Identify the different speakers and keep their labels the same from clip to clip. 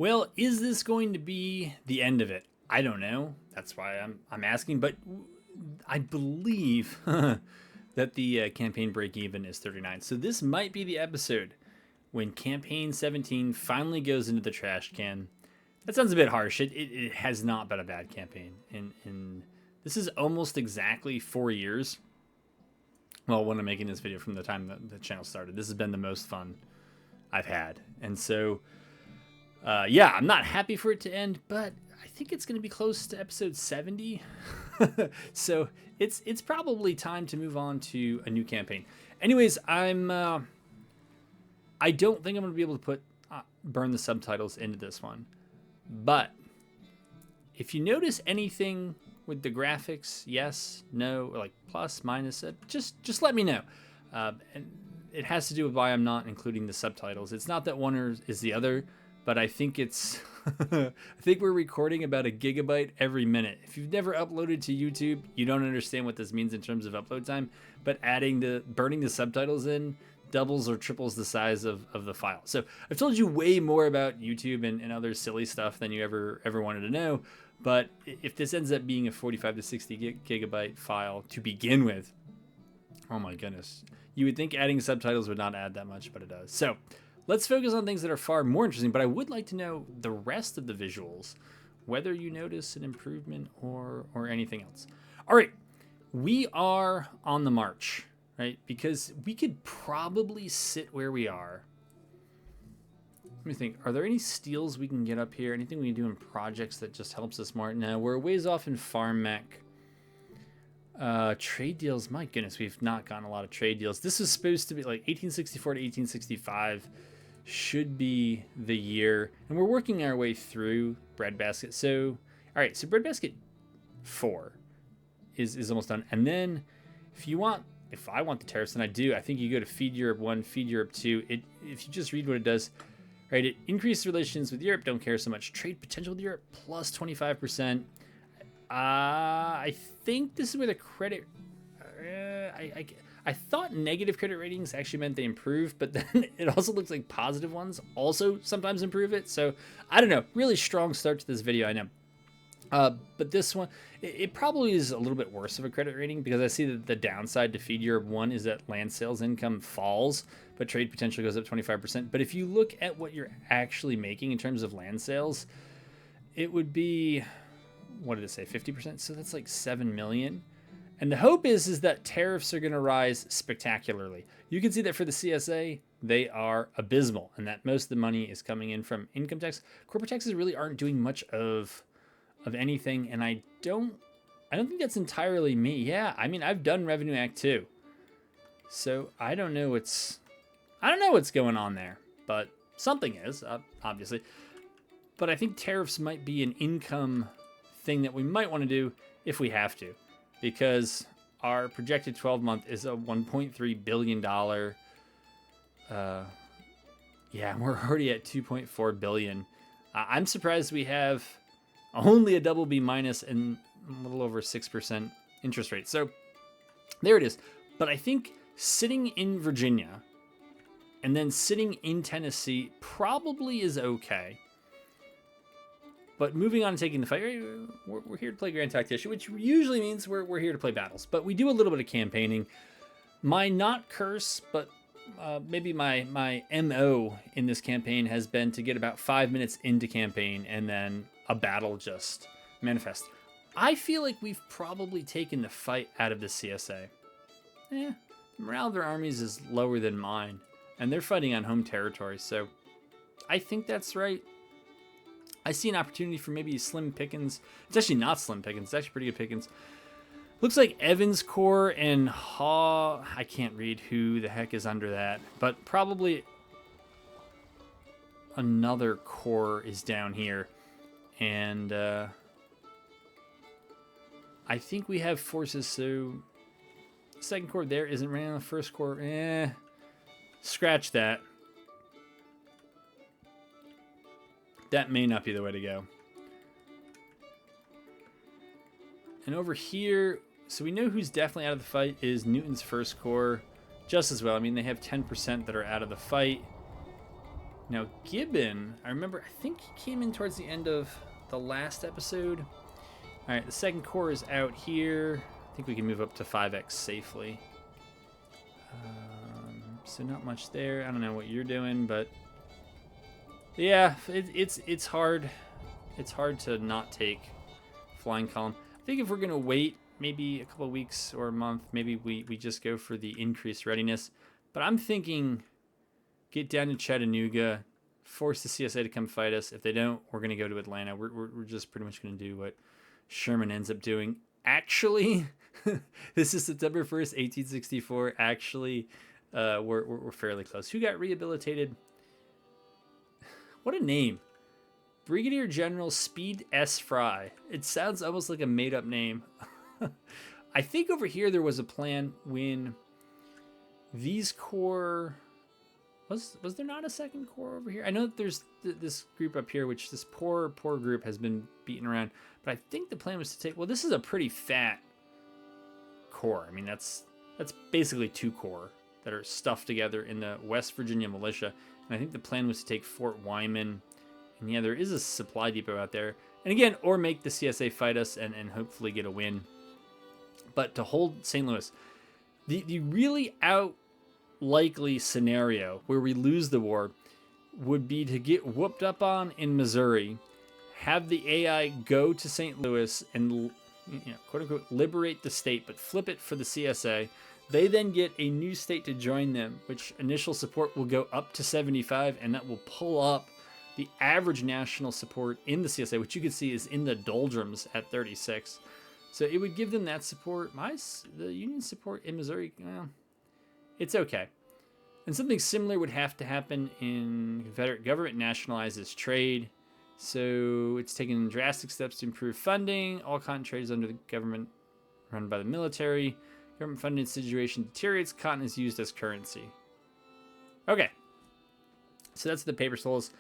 Speaker 1: Well, is this going to be the end of it? I don't know. That's why I'm asking. But I believe that the campaign break even is 39. So this might be the episode when campaign 17 finally goes into the trash can. That sounds a bit harsh. It has not been a bad campaign. And this is almost exactly 4 years. Well, when I'm making this video from the time that the channel started, this has been the most fun I've had. And so, yeah, I'm not happy for it to end, but I think it's going to be close to episode 70. So it's probably time to move on to a new campaign. Anyways, I don't think I'm going to be able to put burn the subtitles into this one. But if you notice anything with the graphics, yes, no, or like plus, minus, just let me know. And it has to do with why I'm not including the subtitles. It's not that one is the other, but I think it's I think we're recording about 1 gigabyte every minute. If you've never uploaded to YouTube, you don't understand what this means in terms of upload time, but burning the subtitles in doubles or triples the size of the file. So I've told you way more about YouTube and other silly stuff than you ever wanted to know. But if this ends up being a 45 to 60 gigabyte file to begin with, oh my goodness, you would think adding subtitles would not add that much, but it does. So let's focus on things that are far more interesting, but I would like to know the rest of the visuals, whether you notice an improvement or anything else. All right, we are on the march, right? Because we could probably sit where we are. Let me think. Are there any steals we can get up here? Anything we can do in projects that just helps us more? No, we're ways off in farm mech. Trade deals. My goodness, we've not gotten a lot of trade deals. This is supposed to be like 1864 to 1865 should be the year. And we're working our way through breadbasket. So, all right. So breadbasket 4 is almost done. And then if I want the tariffs, and I do, I think you go to Feed Europe 1, Feed Europe 2. If you just read what it does, right? It increased relations with Europe, don't care so much. Trade potential with Europe, plus 25%. I think this is where the credit... I thought negative credit ratings actually meant they improved, but then it also looks like positive ones also sometimes improve it. So, I don't know. Really strong start to this video, I know. But this one, it probably is a little bit worse of a credit rating because I see that the downside to Feed Europe 1 is that land sales income falls, but trade potential goes up 25%. But if you look at what you're actually making in terms of land sales, it would be, what did it say, 50%? So that's like 7 million. And the hope is that tariffs are going to rise spectacularly. You can see that for the CSA, they are abysmal, and that most of the money is coming in from income tax. Corporate taxes really aren't doing much of anything, and I don't think that's entirely me. Yeah, I mean, I've done Revenue Act 2. So I don't know what's going on there, but something is, obviously. But I think tariffs might be an income thing that we might want to do if we have to, because our projected 12-month is a $1.3 billion. Yeah, we're already at 2.4 billion. I'm surprised we have only a double B minus and a little over 6% interest rate. So there it is. But I think sitting in Virginia and then sitting in Tennessee probably is okay. But moving on and taking the fight, we're here to play Grand Tactician, which usually means we're here to play battles. But we do a little bit of campaigning. My not curse, but maybe my MO in this campaign has been to get about 5 minutes into campaign and then a battle just manifest. I feel like we've probably taken the fight out of the CSA. The morale of their armies is lower than mine, and they're fighting on home territory, so I think that's right. I see an opportunity for maybe slim pickings. It's actually not slim pickings. It's actually pretty good pickings. Looks like Evans Corps and Haw. I can't read who the heck is under that, but probably another corps is down here. And I think we have forces, so second corps there isn't running on the first corps. Scratch that. That may not be the way to go. And over here, so we know who's definitely out of the fight is Newton's first corps, just as well. I mean, they have 10% that are out of the fight. Now, Gibbon, I remember, I think he came in towards the end of the last episode. All right, the second core is out here. I think we can move up to 5x safely. So not much there. I don't know what you're doing, but yeah, it's hard. It's hard to not take flying column. I think if we're gonna wait maybe a couple of weeks or a month, maybe we just go for the increased readiness. But I'm thinking get down to Chattanooga, force the CSA to come fight us. If they don't, we're gonna go to Atlanta. We're just pretty much gonna do what Sherman ends up doing. Actually, this is September 1st, 1864. Actually, we're fairly close. Who got rehabilitated? What a name. Brigadier General Speed S. Fry. It sounds almost like a made-up name. I think over here there was a plan when these corps... Was there not a second corps over here? I know that there's this group up here, which this poor group has been beaten around. But I think the plan was to take... Well, this is a pretty fat corps. I mean, that's basically 2 corps that are stuffed together in the West Virginia militia. And I think the plan was to take Fort Wyman. And yeah, there is a supply depot out there. And again, or make the CSA fight us and hopefully get a win. But to hold St. Louis, the really likely scenario where we lose the war would be to get whooped up on in Missouri, have the AI go to St. Louis and, quote unquote, liberate the state, but flip it for the CSA. They then get a new state to join them, which initial support will go up to 75, and that will pull up the average national support in the CSA, which you can see is in the doldrums at 36. So it would give them that support. The Union support in Missouri, well, it's okay. And something similar would have to happen in Confederate government nationalizes trade. So it's taken drastic steps to improve funding. All cotton trade is under the government run by the military. Government funding situation deteriorates. Cotton is used as currency. Okay. So that's the paper souls.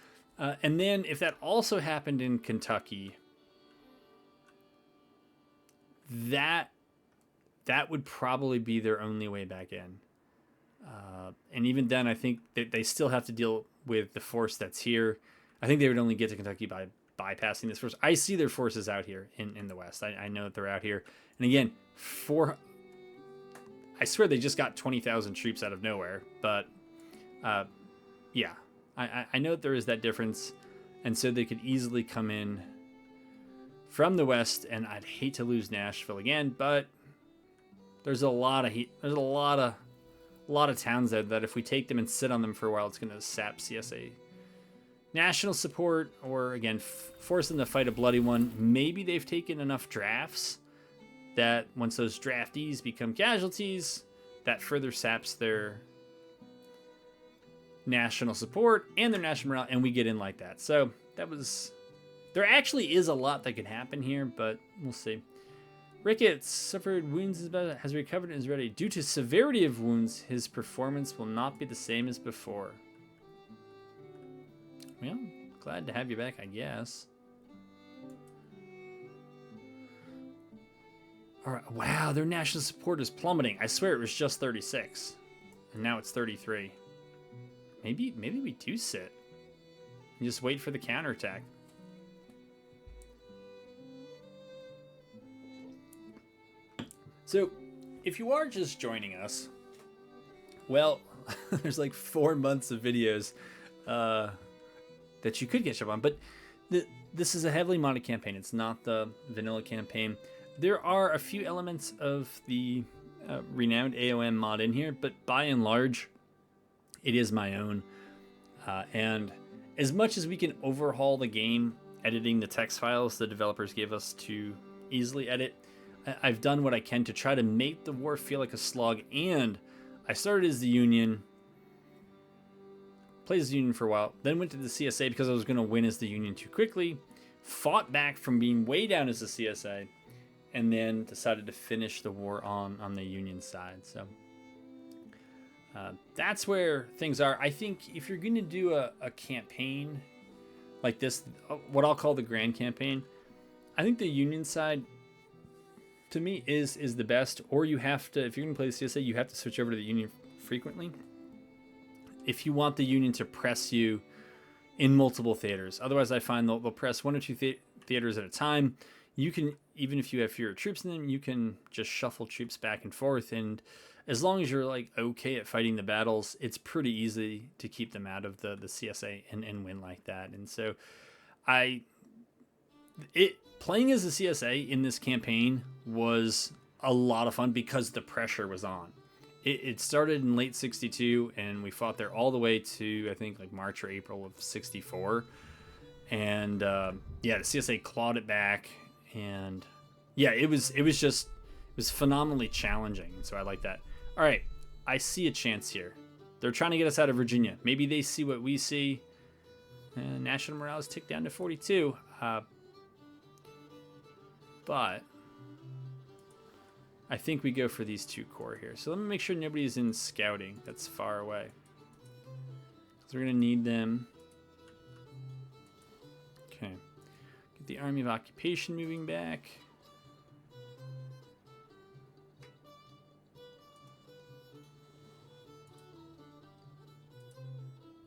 Speaker 1: And then if that also happened in Kentucky, that would probably be their only way back in. And even then, I think that they still have to deal with the force that's here. I think they would only get to Kentucky by bypassing this force. I see their forces out here in the West. I know that they're out here. And again, I swear they just got 20,000 troops out of nowhere. But yeah, I know that there is that difference. And so they could easily come in from the West. And I'd hate to lose Nashville again, but there's a lot of heat. There's a lot of towns there that if we take them and sit on them for a while, it's going to sap CSA national support, or again, force them to fight a bloody one. Maybe they've taken enough drafts that once those draftees become casualties, that further saps their national support and their national morale, and we get in like that. So there actually is a lot that could happen here, but we'll see. Ricketts suffered wounds, has recovered and is ready. Due to severity of wounds, his performance will not be the same as before. Well, glad to have you back, I guess. All right. Wow, their national support is plummeting. I swear it was just 36, and now it's 33. Maybe we do sit and just wait for the counterattack. So, if you are just joining us, well, there's like 4 months of videos that you could catch up on, but this is a heavily modded campaign. It's not the vanilla campaign. There are a few elements of the renowned AOM mod in here, but by and large, it is my own. And as much as we can overhaul the game, editing the text files the developers gave us to easily edit, I've done what I can to try to make the war feel like a slog. And I started as the Union, played as the Union for a while, then went to the CSA because I was going to win as the Union too quickly, fought back from being way down as the CSA, and then decided to finish the war on the Union side. So that's where things are. I think if you're going to do a campaign like this, what I'll call the Grand Campaign, I think the Union side, to me, is the best. Or you have to, if you're going to play the CSA, you have to switch over to the Union frequently. If you want the Union to press you in multiple theaters. Otherwise, I find they'll press 1 or 2 theaters at a time. You can, even if you have fewer troops in them, you can just shuffle troops back and forth. And as long as you're like okay at fighting the battles, it's pretty easy to keep them out of the CSA and win like that. And so playing as a CSA in this campaign was a lot of fun because the pressure was on. It started in late 62 and we fought there all the way to, I think, like March or April of 64. And the CSA clawed it back, and yeah, it was phenomenally challenging. And so I like that. All right, I see a chance here. They're trying to get us out of Virginia. Maybe they see what we see. National morale is ticked down to 42. But I think we go for these 2 corps here. So let me make sure nobody's in scouting that's far away, because we're going to need them. Okay. Get the Army of Occupation moving back.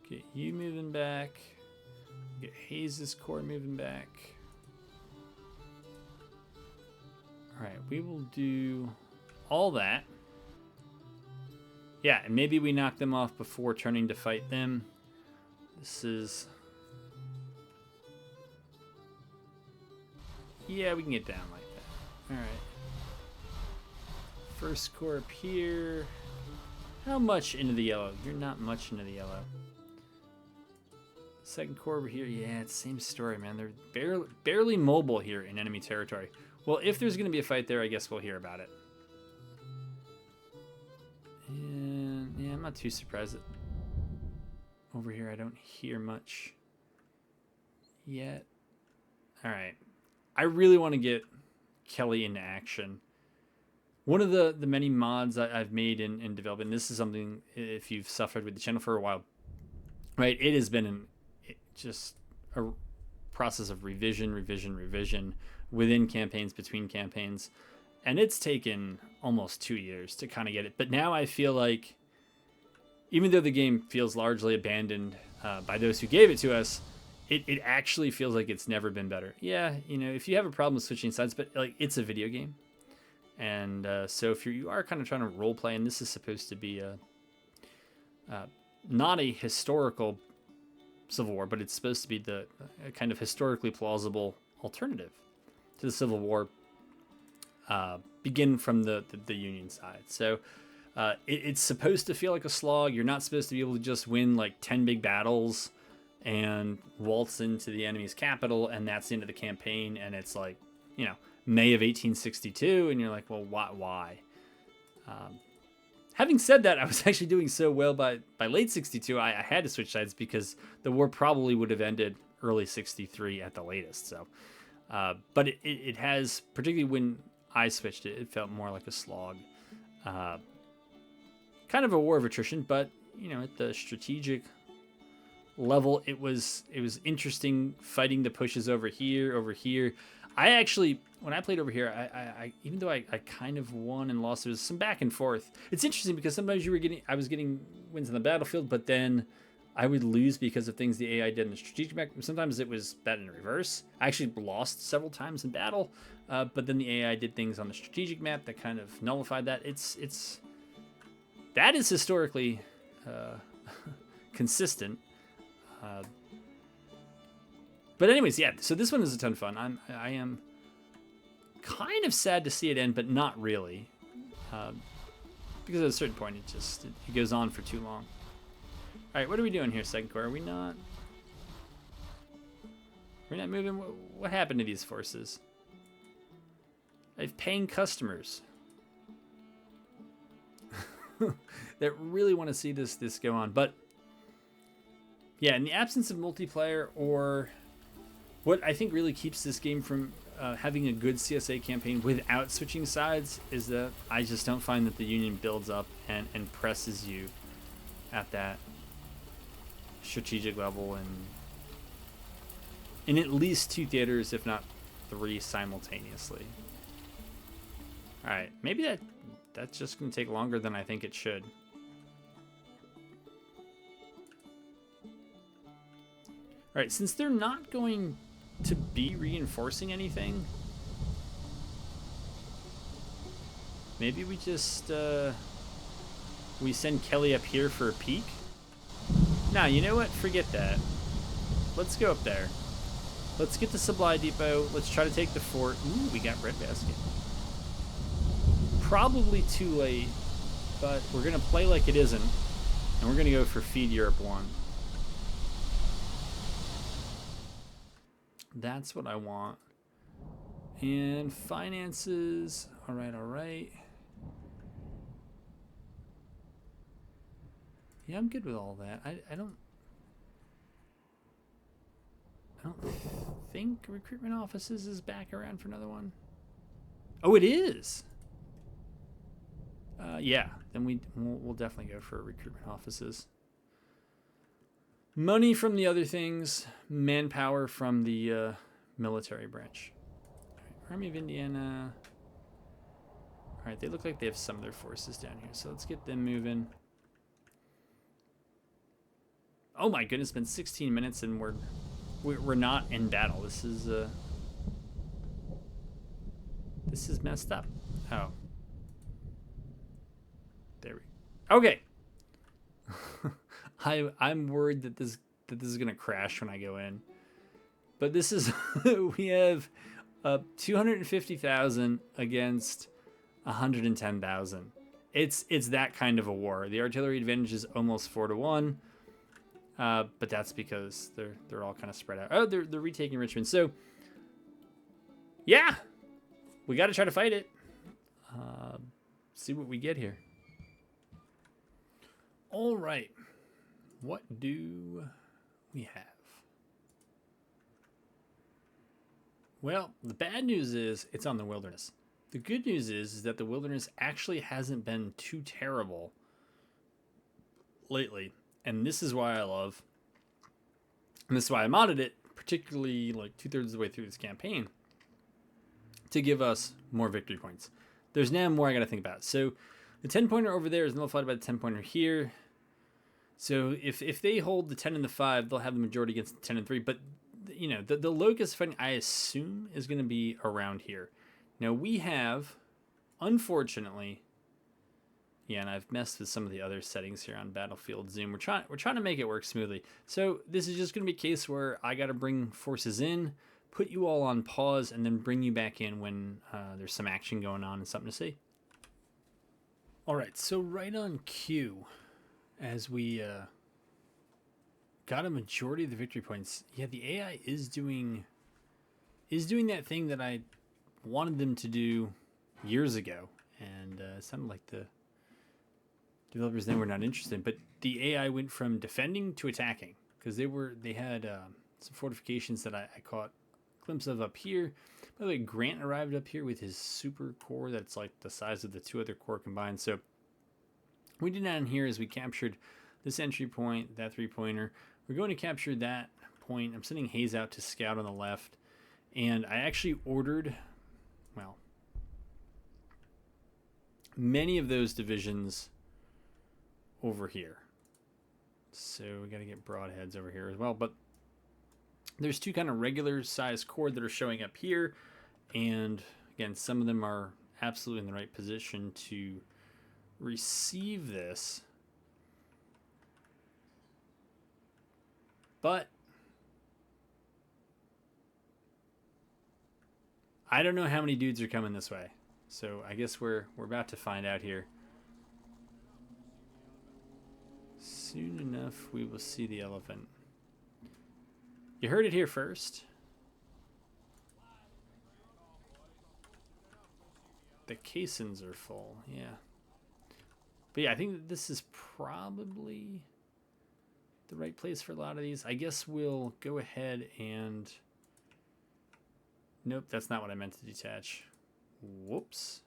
Speaker 1: Get you moving back. Get Hayes' corps moving back. Alright, we will do all that. Yeah, and maybe we knock them off before turning to fight them. This is... yeah, we can get down like that. Alright. First corps up here. How much into the yellow? You're not much into the yellow. Second corps over here. Yeah, it's the same story, man. They're barely mobile here in enemy territory. Well, if there's going to be a fight there, I guess we'll hear about it. And yeah, I'm not too surprised that over here I don't hear much yet. All right. I really want to get Kelly into action. One of the many mods I've made in development, this is something, if you've suffered with the channel for a while, right, it has been just a process of revision within campaigns, between campaigns, and it's taken almost 2 years to kind of get it. But now I feel like, even though the game feels largely abandoned by those who gave it to us, it actually feels like it's never been better. Yeah, you know, if you have a problem with switching sides, but like, it's a video game, and so if you are kind of trying to role play, and this is supposed to be not a historical Civil War, but it's supposed to be the kind of historically plausible alternative to the Civil War, begin from the Union side. So it's supposed to feel like a slog. You're not supposed to be able to just win like 10 big battles and waltz into the enemy's capital, and that's the end of the campaign. And it's like, you know, May of 1862, and you're like, well, why? Having said that, I was actually doing so well by late 62, I had to switch sides because the war probably would have ended early 63 at the latest. So, but it has, particularly when I switched it felt more like a slog. Kind of a war of attrition, but, you know, at the strategic level, it was interesting fighting the pushes over here. I actually, when I played over here, I even though I kind of won and lost, there was some back and forth. It's interesting because sometimes I was getting wins on the battlefield, but then I would lose because of things the AI did in the strategic map. Sometimes it was that in reverse. I actually lost several times in battle, but then the AI did things on the strategic map that kind of nullified that. That is historically consistent. But anyways, yeah, so this one is a ton of fun. I am kind of sad to see it end, but not really. Because at a certain point, it goes on for too long. All right, what are we doing here, Second Corps? We're not moving? What happened to these forces? I have paying customers that really want to see this go on. But yeah, in the absence of multiplayer, or what I think really keeps this game from having a good CSA campaign without switching sides, is that I just don't find that the Union builds up and presses you at that strategic level and in at least 2 theaters, if not 3 simultaneously. All right, maybe that's just going to take longer than I think it should. Alright, since they're not going to be reinforcing anything, maybe we just, we send Kelly up here for a peek? Nah, you know what? Forget that. Let's go up there. Let's get the supply depot. Let's try to take the fort. Ooh, we got breadbasket. Probably too late, but we're going to play like it isn't, and we're going to go for Feed Europe 1. That's what I want. And finances. All right, all right. Yeah, I'm good with all that. I don't think recruitment offices is back around for another one. Oh, it is. Yeah, then we'll definitely go for recruitment offices. Money from the other things, manpower from the military branch. Right, Army of Indiana. All right, they look like they have some of their forces down here, so let's get them moving. Oh my goodness, it's been 16 minutes and we're not in battle. This is messed up. Oh. There we go. Okay. I'm worried that this is gonna crash when I go in. But this is we have 250,000 against 110,000. It's that kind of a war. The artillery advantage is almost 4-1. But that's because they're all kind of spread out. Oh, they're retaking Richmond. So, yeah, we got to try to fight it. See what we get here. All right, what do we have? Well, the bad news is it's on the wilderness. The good news is that the wilderness actually hasn't been too terrible lately. And this is why I love, and this is why I modded it, particularly like 2/3 of the way through this campaign, to give us more victory points. There's now more I got to think about. So the 10-pointer over there is nullified by the 10-pointer here. So if they hold the 10 and the 5, they'll have the majority against the 10 and 3. But, you know, the locus fighting, I assume, is going to be around here. Now, we have, unfortunately... Yeah, and I've messed with some of the other settings here on Battlefield Zoom. We're trying to make it work smoothly. So this is just going to be a case where I got to bring forces in, put you all on pause, and then bring you back in when there's some action going on and something to see. All right, so right on cue, as we got a majority of the victory points. Yeah, the AI is doing that thing that I wanted them to do years ago, and it sounded like the developers then were not interested, but the AI went from defending to attacking because they had some fortifications that I caught a glimpse of up here. By the way, Grant arrived up here with his super core that's like the size of the 2 other core combined. So we did that in here as we captured this entry point, that 3-pointer. We're going to capture that point. I'm sending Hayes out to scout on the left, and I actually ordered, well, many of those divisions over here. So we got to get broadheads over here as well. But there's 2 kind of regular size core that are showing up here. And again, some of them are absolutely in the right position to receive this. But I don't know how many dudes are coming this way. So I guess we're about to find out here. Soon enough, we will see the elephant. You heard it here first. The caissons are full, yeah. But yeah, I think that this is probably the right place for a lot of these. I guess we'll go ahead and... Nope, that's not what I meant to detach. Whoops.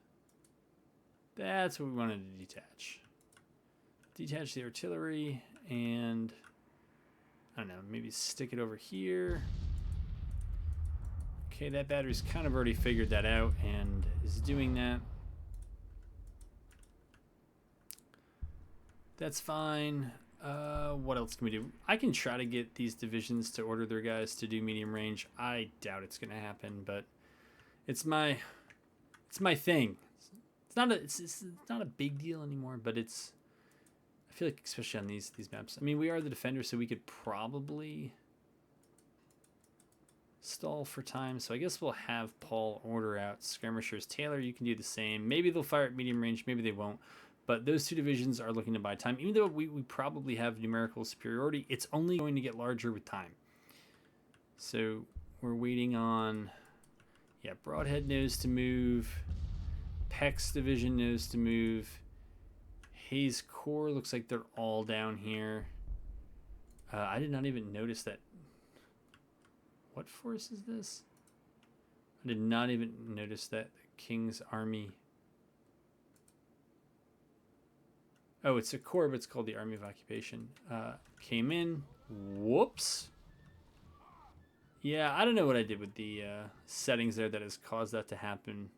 Speaker 1: That's what we wanted to detach. Detach the artillery and, I don't know, maybe stick it over here. Okay, that battery's kind of already figured that out and is doing that. That's fine. What else can we do? I can try to get these divisions to order their guys to do medium range. I doubt it's going to happen, but it's my thing. It's not a big deal anymore, but it's, I feel like especially on these maps. I mean, we are the defender, so we could probably stall for time. So I guess we'll have Paul order out skirmishers. Taylor, you can do the same. Maybe they'll fire at medium range, maybe they won't. But those two divisions are looking to buy time. Even though we probably have numerical superiority, it's only going to get larger with time. So we're waiting on, yeah, Broadhead knows to move. Peck's division knows to move. Hayes Corps looks like they're all down here. I did not even notice that. What force is this? I did not even notice that the King's Army. Oh, it's a corps, but it's called the Army of Occupation. Came in. Whoops. Yeah, I don't know what I did with the settings there that has caused that to happen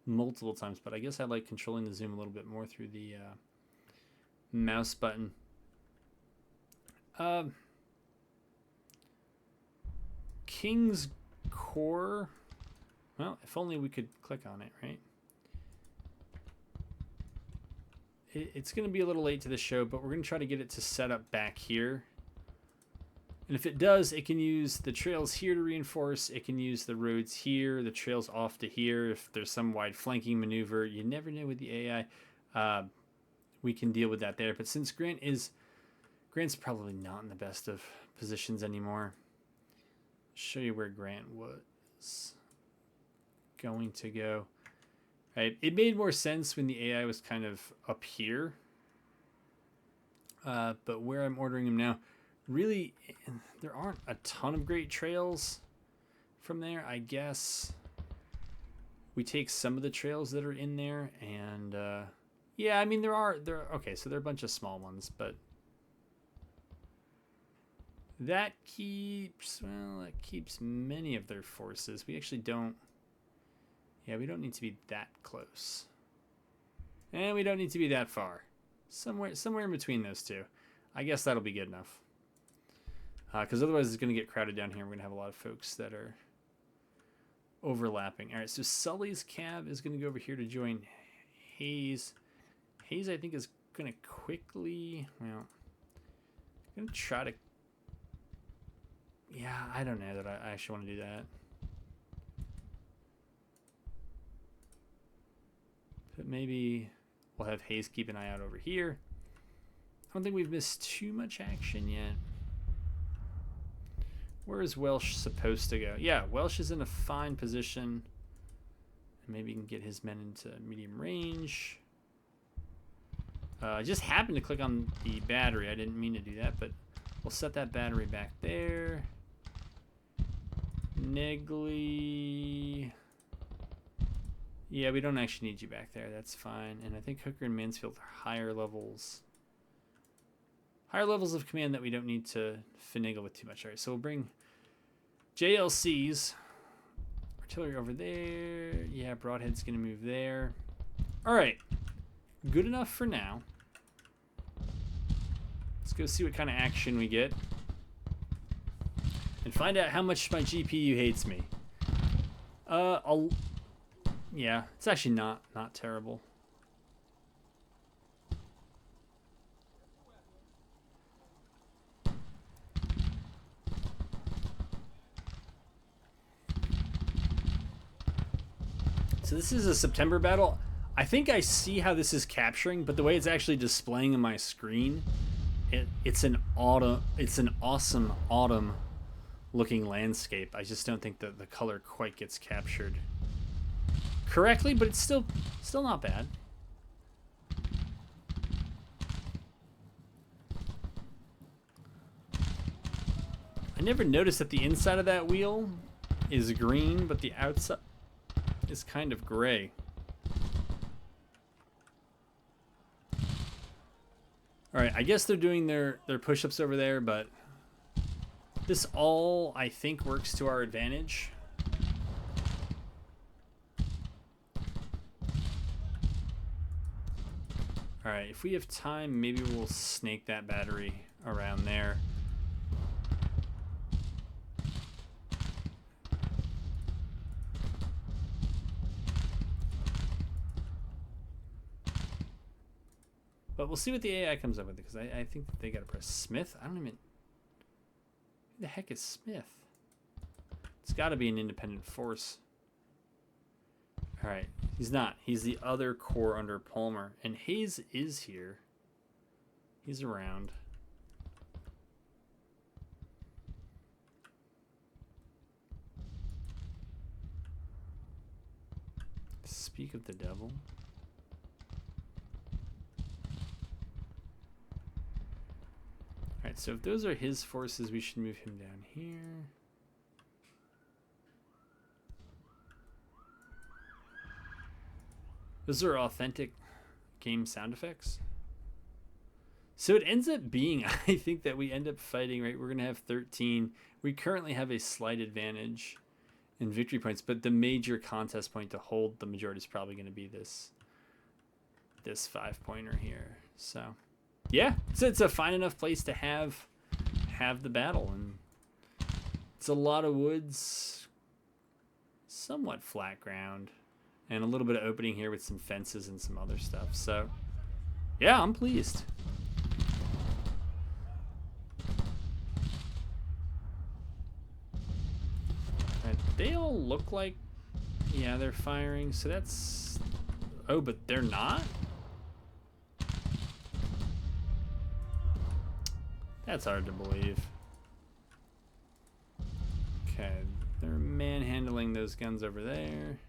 Speaker 1: multiple times, but I guess I like controlling the zoom a little bit more through the mouse button. King's Corps. Well, if only we could click on it, right? It's going to be a little late to the show, but we're going to try to get it to set up back here. And if it does, it can use the trails here to reinforce. It can use the roads here, the trails off to here. If there's some wide flanking maneuver, you never know with the AI. We can deal with that there. But since Grant's probably not in the best of positions anymore. I'll show you where Grant was going to go. Right. It made more sense when the AI was kind of up here. But where I'm ordering him now, really, there aren't a ton of great trails from there. I guess we take some of the trails that are in there, and yeah, I mean there are okay, so there are a bunch of small ones, but that keeps many of their forces. We actually don't. Yeah, we don't need to be that close. And we don't need to be that far. Somewhere in between those two. I guess that'll be good enough. Because otherwise it's going to get crowded down here. We're going to have a lot of folks that are overlapping. All right, so Sully's cab is going to go over here to join Hayes. Hayes, I think, is going to quickly... Well, I'm going to try to... Yeah, I don't know that I actually want to do that. But maybe we'll have Hayes keep an eye out over here. I don't think we've missed too much action yet. Where is Welsh supposed to go? Yeah, Welsh is in a fine position. Maybe he can get his men into medium range. I just happened to click on the battery. I didn't mean to do that, but we'll set that battery back there. Negley... Yeah, we don't actually need you back there. That's fine. And I think Hooker and Mansfield are higher levels. Higher levels of command that we don't need to finagle with too much. All right, so we'll bring JLCs. Artillery over there. Yeah, Broadhead's going to move there. All right. Good enough for now. Let's go see what kind of action we get. And find out how much my GPU hates me. Yeah, it's actually not terrible. So this is a September battle. I think I see how this is capturing, but the way it's actually displaying on my screen, it's an awesome autumn looking landscape. I just don't think that the color quite gets captured correctly, but it's still not bad. I never noticed that the inside of that wheel is green, but the outside is kind of gray. All right, I guess they're doing their push-ups over there, but this all, I think, works to our advantage. All right, if we have time, maybe we'll snake that battery around there. But we'll see what the AI comes up with, because I think that they got to press Smith. I don't even... Who the heck is Smith? It's got to be an independent force. All right, he's not. He's the other core under Palmer. And Hayes is here. He's around. Speak of the devil. Alright, so if those are his forces, we should move him down here. Those are authentic game sound effects. So it ends up being, I think, that we end up fighting, right? We're going to have 13. We currently have a slight advantage in victory points, but the major contest point to hold the majority is probably going to be this 5-pointer here. So... yeah, so it's a fine enough place to have the battle, and it's a lot of woods, somewhat flat ground, and a little bit of opening here with some fences and some other stuff. So, yeah, I'm pleased. Right, they all look like, yeah, they're firing. So that's, oh, but they're not? That's hard to believe. Okay, they're manhandling those guns over there.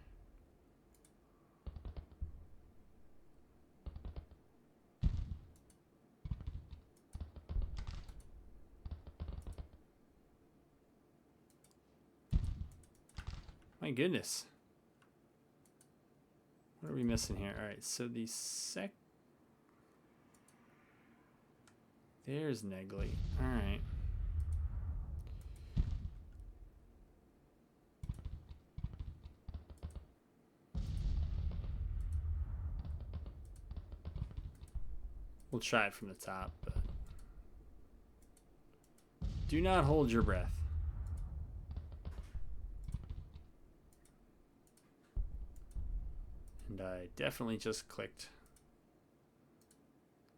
Speaker 1: My goodness. What are we missing here? All right, so the there's Negley. All right. We'll try it from the top, but do not hold your breath. And I definitely just clicked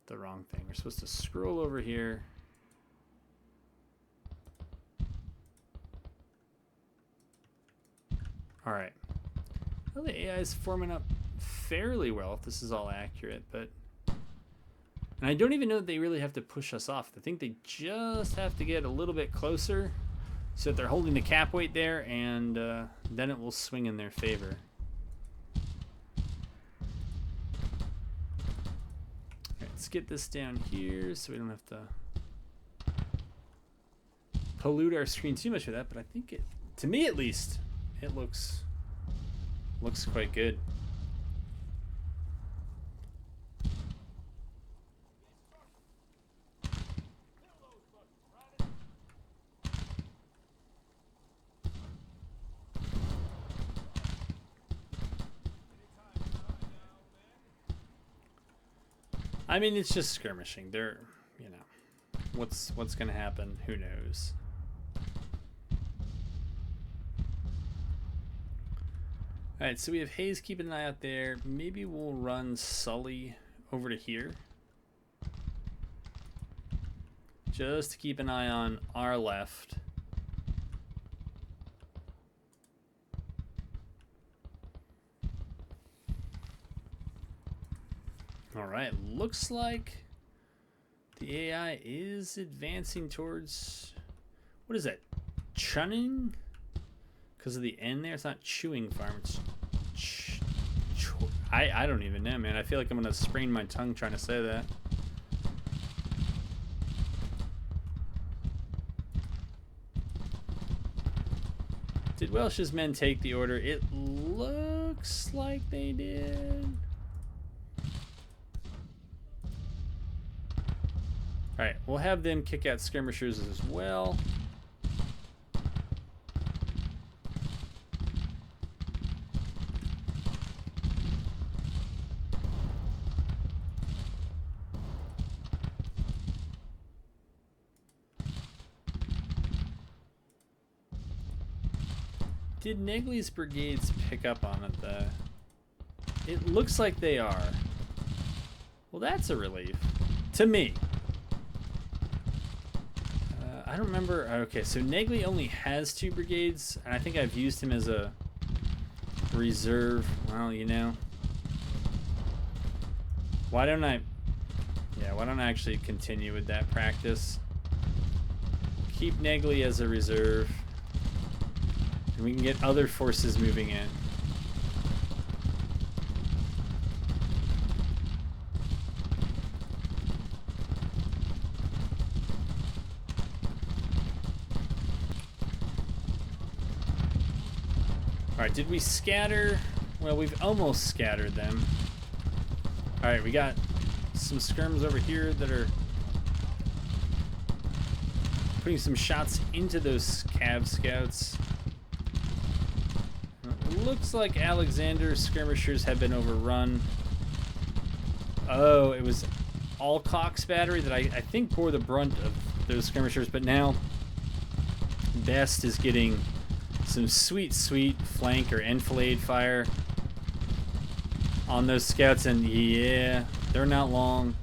Speaker 1: the wrong thing. We're supposed to scroll over here. All right. Well, the AI is forming up fairly well if this is all accurate, but... and I don't even know that they really have to push us off. I think they just have to get a little bit closer so that they're holding the cap weight there, and then it will swing in their favor. Let's get this down here so we don't have to pollute our screen too much with that, but I think it, to me at least, it looks quite good. I mean, it's just skirmishing. They're, you know, what's going to happen? Who knows? All right, so we have Hayes keeping an eye out there. Maybe we'll run Sully over to here, just to keep an eye on our left. All right, looks like the AI is advancing towards, what is that, chunning? Because of the N there, it's not chewing farm, it's I don't even know, man. I feel like I'm gonna sprain my tongue trying to say that. Did Welsh's men take the order? It looks like they did. Alright, we'll have them kick out skirmishers as well. Did Negley's brigades pick up on it, though? It looks like they are. Well, that's a relief. To me. I don't remember. Okay, so Negley only has 2 brigades, and I think I've used him as a reserve. Well, you know. Why don't I actually continue with that practice? Keep Negley as a reserve. And we can get other forces moving in. Alright, did we scatter? Well, we've almost scattered them. Alright, we got some skirms over here that are putting some shots into those Cav scouts. It looks like Alexander's skirmishers have been overrun. Oh, it was Alcock's battery that I think bore the brunt of those skirmishers, but now Best is getting some sweet flank or enfilade fire on those scouts, and yeah, they're not long.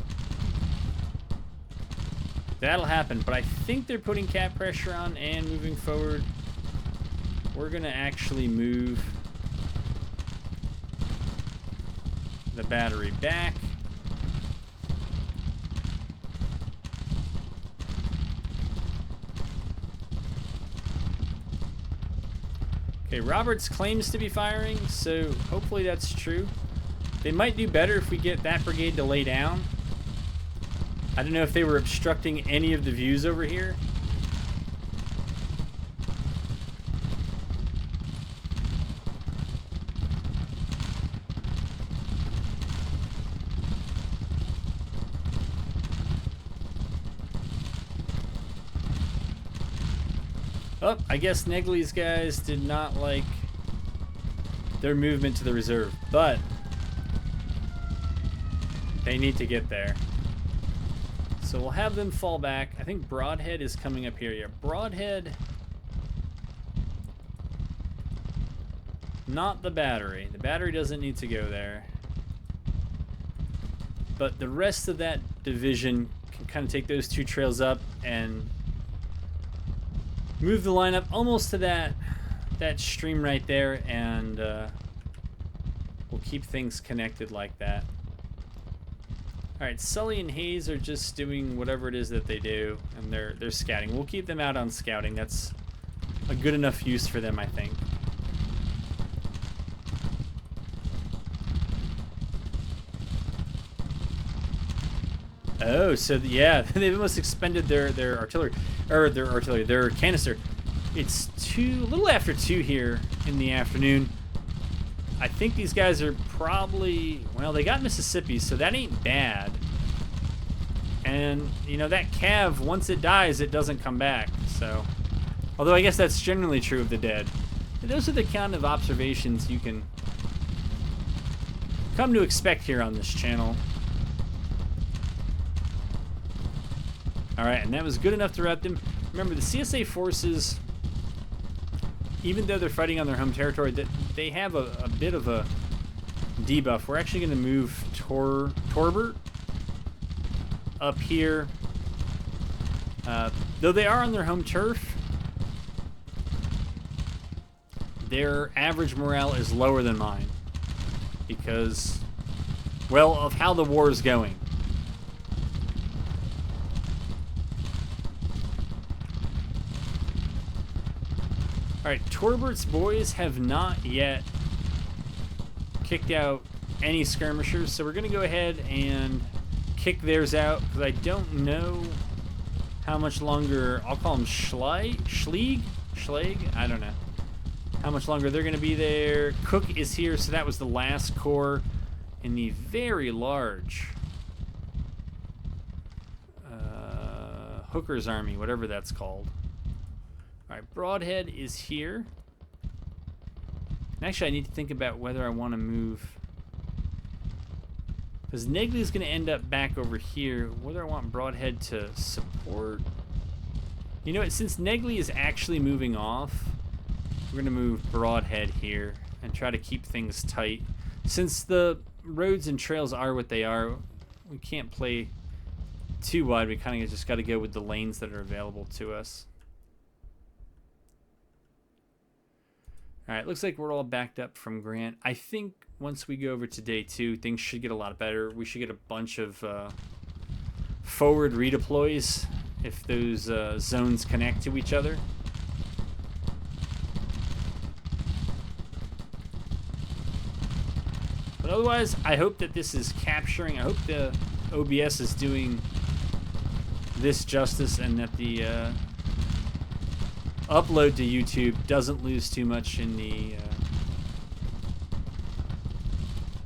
Speaker 1: That'll happen, but I think they're putting cap pressure on and moving forward. We're gonna actually move the battery back. Okay, Roberts claims to be firing, so hopefully that's true. They might do better if we get that brigade to lay down. I don't know if they were obstructing any of the views over here. Oh, I guess Negley's guys did not like their movement to the reserve, but they need to get there. So we'll have them fall back. I think Broadhead is coming up here. Yeah, Broadhead. Not the battery. The battery doesn't need to go there. But the rest of that division can kind of take those 2 trails up and move the lineup almost to that stream right there, and we'll keep things connected like that. Alright, Sully and Hayes are just doing whatever it is that they do, and they're scouting. We'll keep them out on scouting. That's a good enough use for them, I think. Oh, so yeah, they've almost expended their artillery, or their canister. It's a little after 2 here in the afternoon. I think these guys are probably, well, they got Mississippi, so that ain't bad. And, you know, that Cav, once it dies, it doesn't come back, so. Although I guess that's generally true of the dead. Those are the kind of observations you can come to expect here on this channel. Alright, and that was good enough to wrap them. Remember, the CSA forces, even though they're fighting on their home territory, they have a bit of a debuff. We're actually going to move Torbert up here. Though they are on their home turf, their average morale is lower than mine. Because, well, of how the war is going. Alright, Torbert's boys have not yet kicked out any skirmishers, so we're going to go ahead and kick theirs out, because I don't know how much longer, I'll call them Schlag? I don't know how much longer they're going to be there. Cook is here, so that was the last corps in the very large Hooker's army, whatever that's called. Alright, Broadhead is here. And actually, I need to think about whether I want to move, because Negley's going to end up back over here. Whether I want Broadhead to support. You know what? Since Negley is actually moving off, We're going to move broadhead here and try to keep things tight. Since the roads and trails are what they are, we can't play too wide. We kind of just got to go with the lanes that are available to us. Alright, looks like we're all backed up from Grant. I think once we go over to day 2, things should get a lot better. We should get a bunch of forward redeploys if those zones connect to each other. But otherwise, I hope that this is capturing. I hope the OBS is doing this justice and that the upload to YouTube doesn't lose too much in the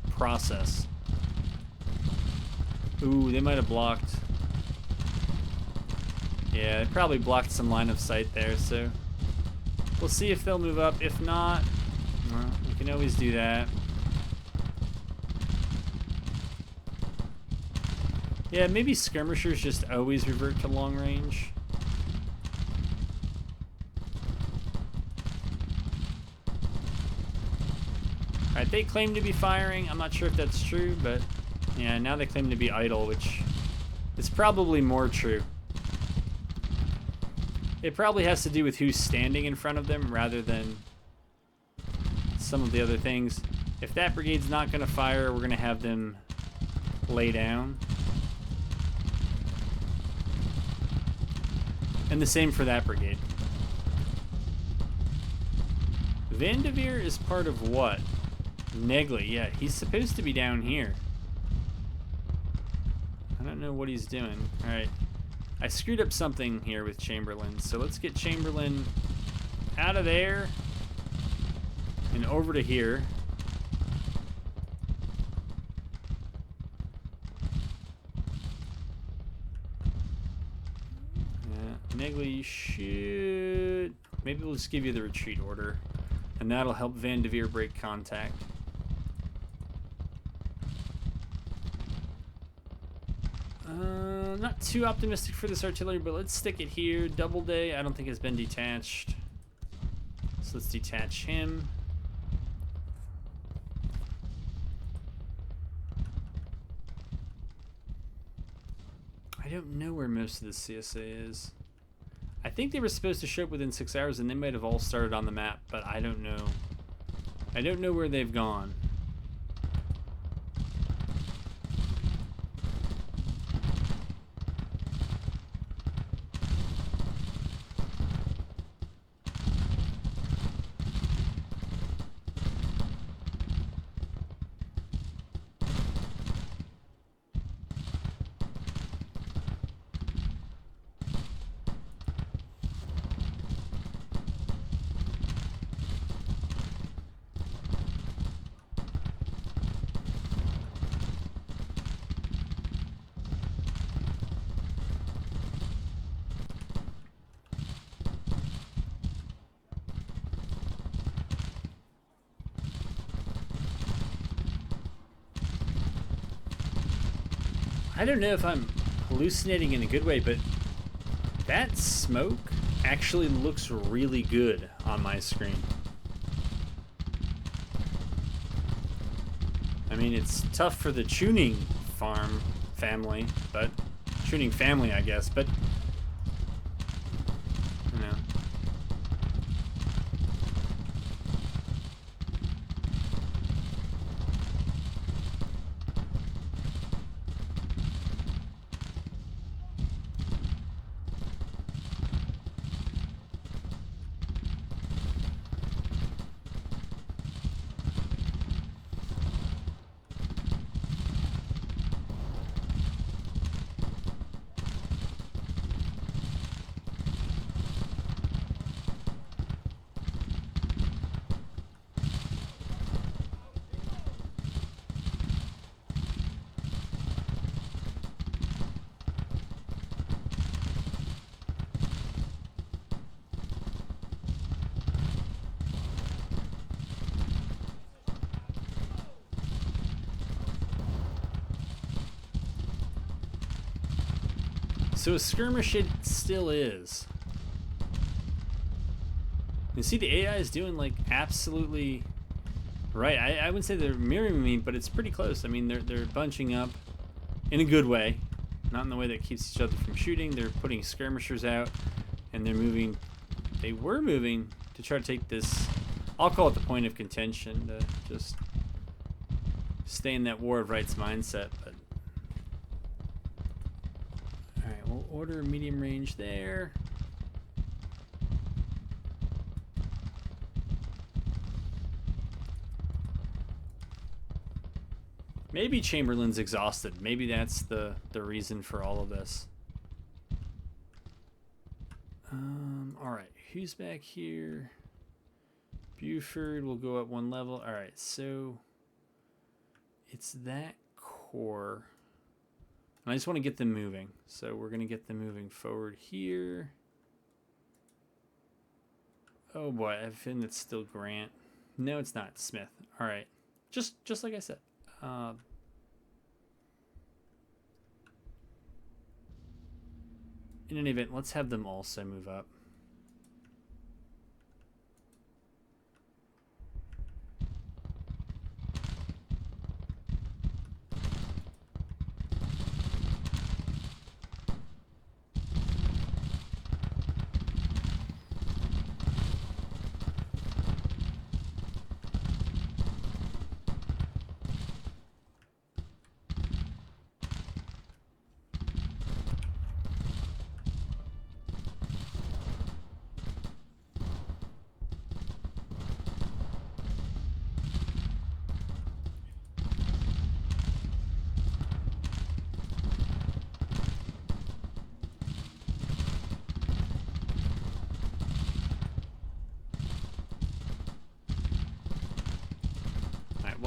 Speaker 1: process. Ooh, they might have blocked. Yeah, they probably blocked some line of sight there, so we'll see if they'll move up. If not, well, we can always do that. Yeah, maybe skirmishers just always revert to long range. Alright, they claim to be firing. I'm not sure if that's true, but yeah, now they claim to be idle, which is probably more true. It probably has to do with who's standing in front of them rather than some of the other things. If that brigade's not going to fire, we're going to have them lay down. And the same for that brigade. Vanderveer is part of what? Negley, yeah, he's supposed to be down here. I don't know what he's doing. Alright. I screwed up something here with Chamberlain, so let's get Chamberlain out of there and over to here. Yeah, Negley should... Maybe we'll just give you the retreat order, and that'll help Vanderveer break contact. Not too optimistic for this artillery, but let's stick it here. Doubleday, I don't think has been detached. So let's detach him. I don't know where most of the CSA is. I think they were supposed to show up within 6 hours, and they might have all started on the map, but I don't know. I don't know where they've gone. I don't know if I'm hallucinating in a good way, but that smoke actually looks really good on my screen. I mean, it's tough for the tuning family, but tuning family, I guess, but you know. So a skirmish it still is. And see, the AI is doing like absolutely right. I wouldn't say they're mirroring me, but it's pretty close. I mean, they're bunching up in a good way, not in the way that keeps each other from shooting. They're putting skirmishers out, and they're moving. They were moving to try to take this. I'll call it the point of contention, to just stay in that war of rights mindset. But all right, we'll order medium range there. Maybe Chamberlain's exhausted. Maybe that's the reason for all of this. All right, who's back here? Buford will go up one level. All right, so it's that core. And I just want to get them moving. So we're going to get them moving forward here. Oh boy, I have a feeling it's still Grant. No, it's not. It's Smith. All right, just like I said. In any event, let's have them also move up.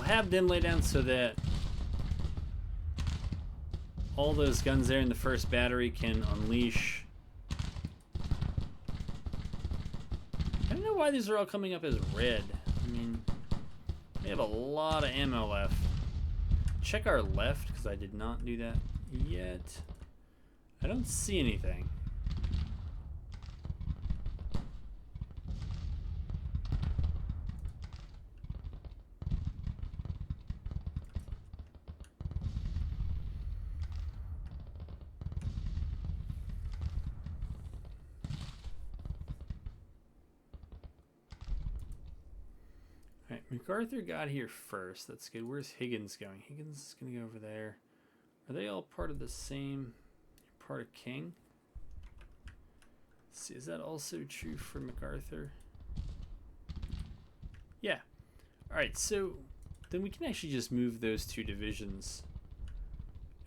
Speaker 1: Have them lay down so that all those guns there in the first battery can unleash. I don't know why these are all coming up as red. I mean, they have a lot of ammo left. Check our left, because I did not do that yet. I don't see anything. MacArthur got here first. That's good. Where's Higgins going? Higgins is going to go over there. Are they all part of the same part of King? Let's see, is that also true for MacArthur? Yeah. All right, so then we can actually just move those two divisions.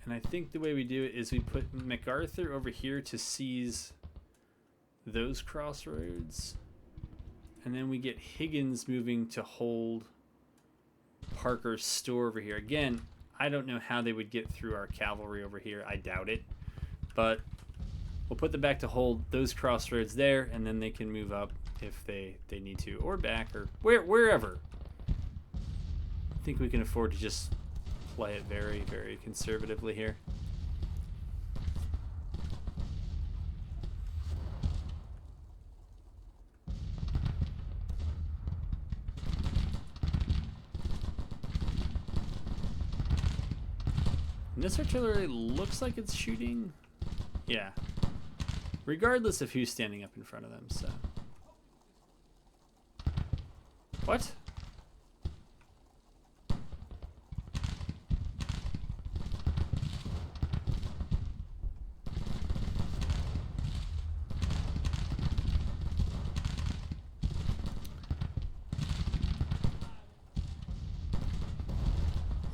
Speaker 1: And I think the way we do it is we put MacArthur over here to seize those crossroads. And then we get Higgins moving to hold Parker's store over here. Again, I don't know how they would get through our cavalry over here. I doubt it. But we'll put them back to hold those crossroads there, and then they can move up if they need to, or back, or wherever. I think we can afford to just play it very, very conservatively here. And this artillery looks like it's shooting. Yeah. Regardless of who's standing up in front of them, so. What?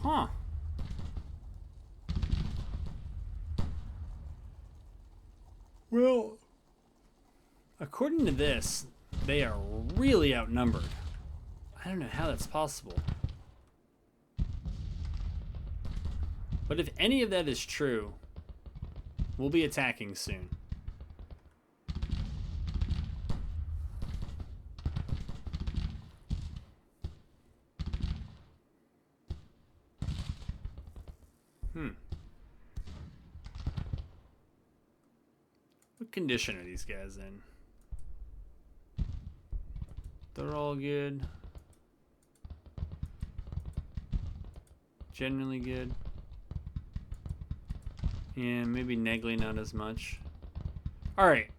Speaker 1: Huh. Well, according to this, they are really outnumbered. I don't know how that's possible. But if any of that is true, we'll be attacking soon. What condition are these guys in? They're all good. Generally good. Yeah, maybe Negley not as much. Alright.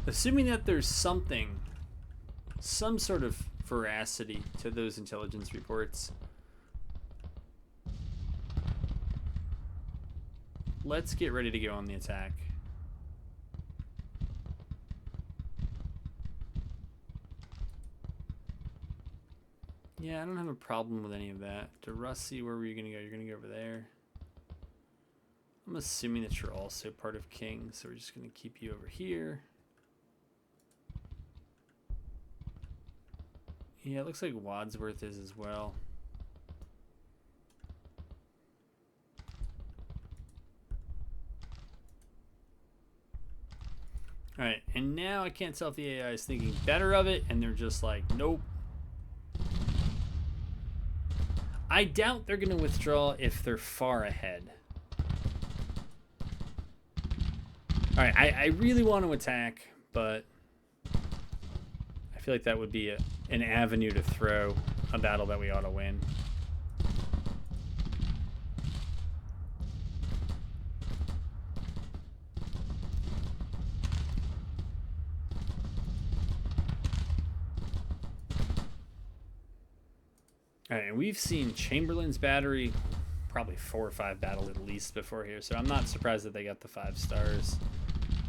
Speaker 1: Assuming that there's something, some sort of veracity to those intelligence reports, let's get ready to go on the attack. Yeah, I don't have a problem with any of that. Derussi, where were you going to go? You're going to go over there. I'm assuming that you're also part of King, so we're just going to keep you over here. Yeah, it looks like Wadsworth is as well. Alright, and now I can't tell if the AI is thinking better of it, and they're just like, nope. I doubt they're going to withdraw if they're far ahead. Alright, I really want to attack, but I feel like that would be an avenue to throw a battle that we ought to win. Alright, and we've seen Chamberlain's battery probably 4 or 5 battles at least before here, so I'm not surprised that they got the 5 stars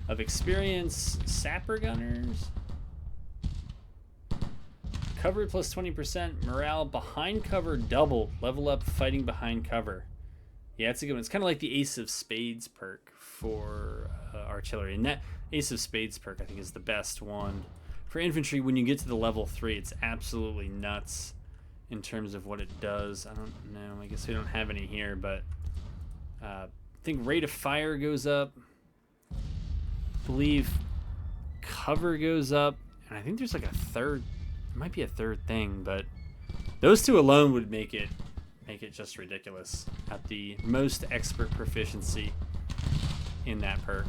Speaker 1: of experience. Sapper Gunners. Cover plus 20%. Morale behind cover double. Level up fighting behind cover. Yeah, it's a good one. It's kind of like the Ace of Spades perk for artillery. And that Ace of Spades perk, I think, is the best one. For infantry, when you get to the level 3, it's absolutely nuts in terms of what it does. I don't know. I guess we don't have any here, but I think rate of fire goes up. I believe cover goes up. And I think there's like a third. It might be a third thing, but those two alone would make it just ridiculous at the most expert proficiency in that perk.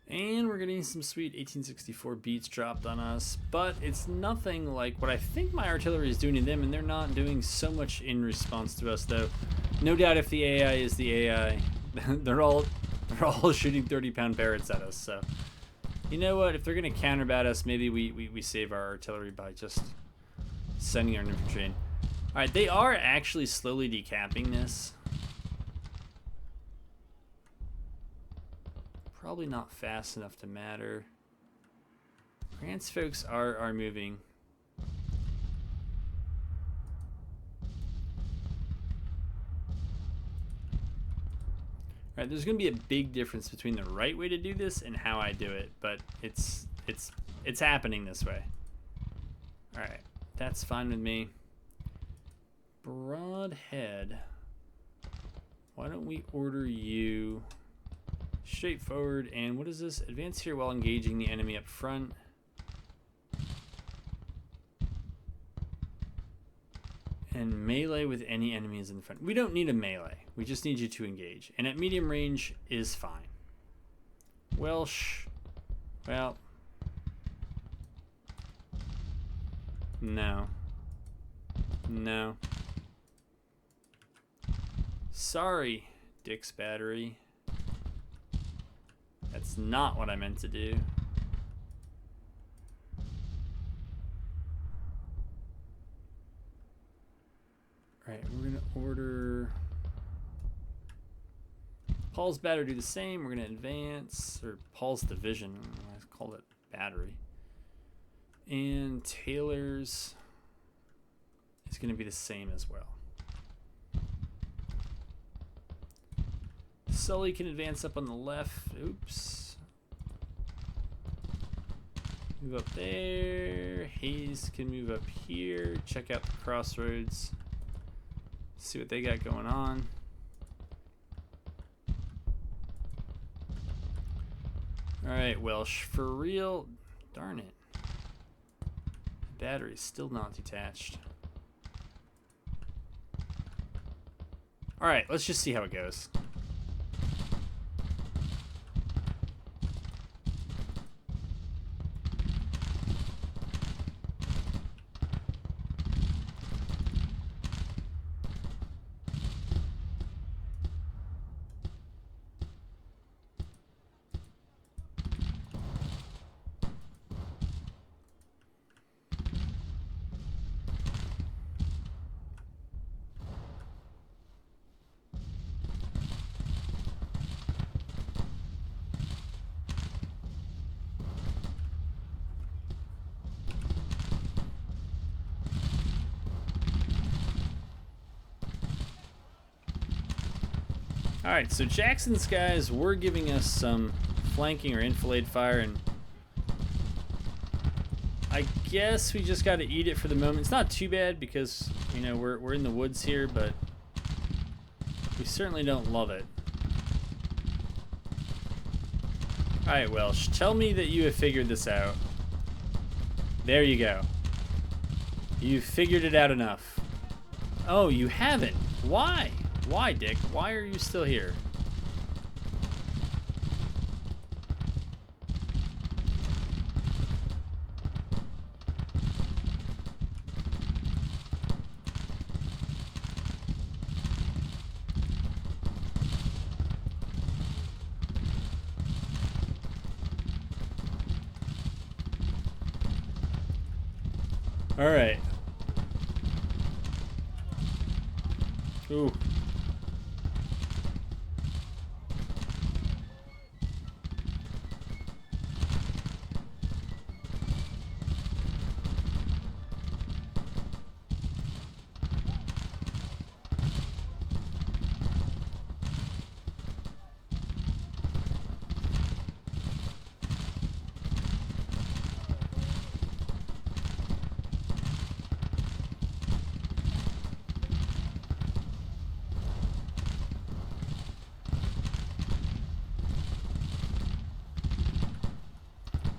Speaker 1: And we're getting some sweet 1864 beats dropped on us, but it's nothing like what I think my artillery is doing to them, and they're not doing so much in response to us, though. No doubt if the AI is the AI, they're all shooting 30-pound parrots at us, so you know what, if they're going to counterbat us, maybe we save our artillery by just sending our infantry in. Alright, they are actually slowly decapping this. Probably not fast enough to matter. Grant's folks are moving. Alright, there's going to be a big difference between the right way to do this and how I do it, but it's happening this way. Alright, that's fine with me. Broadhead. Why don't we order you straightforward, and what is this? Advance here while engaging the enemy up front. And melee with any enemies in front. We don't need a melee. We just need you to engage. And at medium range is fine. Welsh. Well. No. No. Sorry, Dick's battery. That's not what I meant to do. Alright, we're going to order Paul's battery to do the same. We're going to advance, or Paul's division. I call it battery. And Taylor's is going to be the same as well. Sully can advance up on the left. Oops. Move up there. Hayes can move up here. Check out the crossroads. See what they got going on. Alright, Welsh, for real. Darn it. Battery's still not detached. All right, let's just see how it goes. Alright, so Jackson's guys were giving us some flanking or enfilade fire, and I guess we just got to eat it for the moment. It's not too bad because, you know, we're in the woods here, but we certainly don't love it. Alright, Welsh, tell me that you have figured this out. There you go. You've figured it out enough. Oh, you haven't? Why? Why, Dick? Why are you still here? All right. Ooh.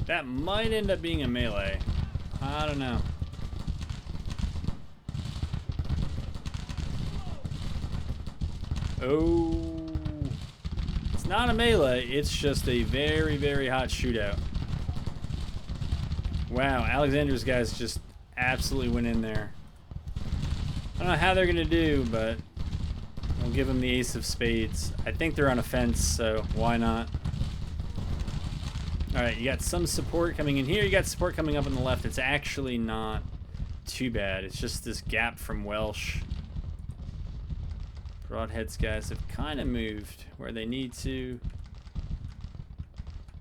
Speaker 1: That might end up being a melee. I don't know. Oh. It's not a melee, it's just a very, very hot shootout. Wow, Alexander's guys just absolutely went in there. I don't know how they're going to do, but we'll give them the ace of spades. I think they're on a fence, so why not? Alright, you got some support coming in here. You got support coming up on the left. It's actually not too bad. It's just this gap from Welsh. Broadhead's guys have kind of moved where they need to.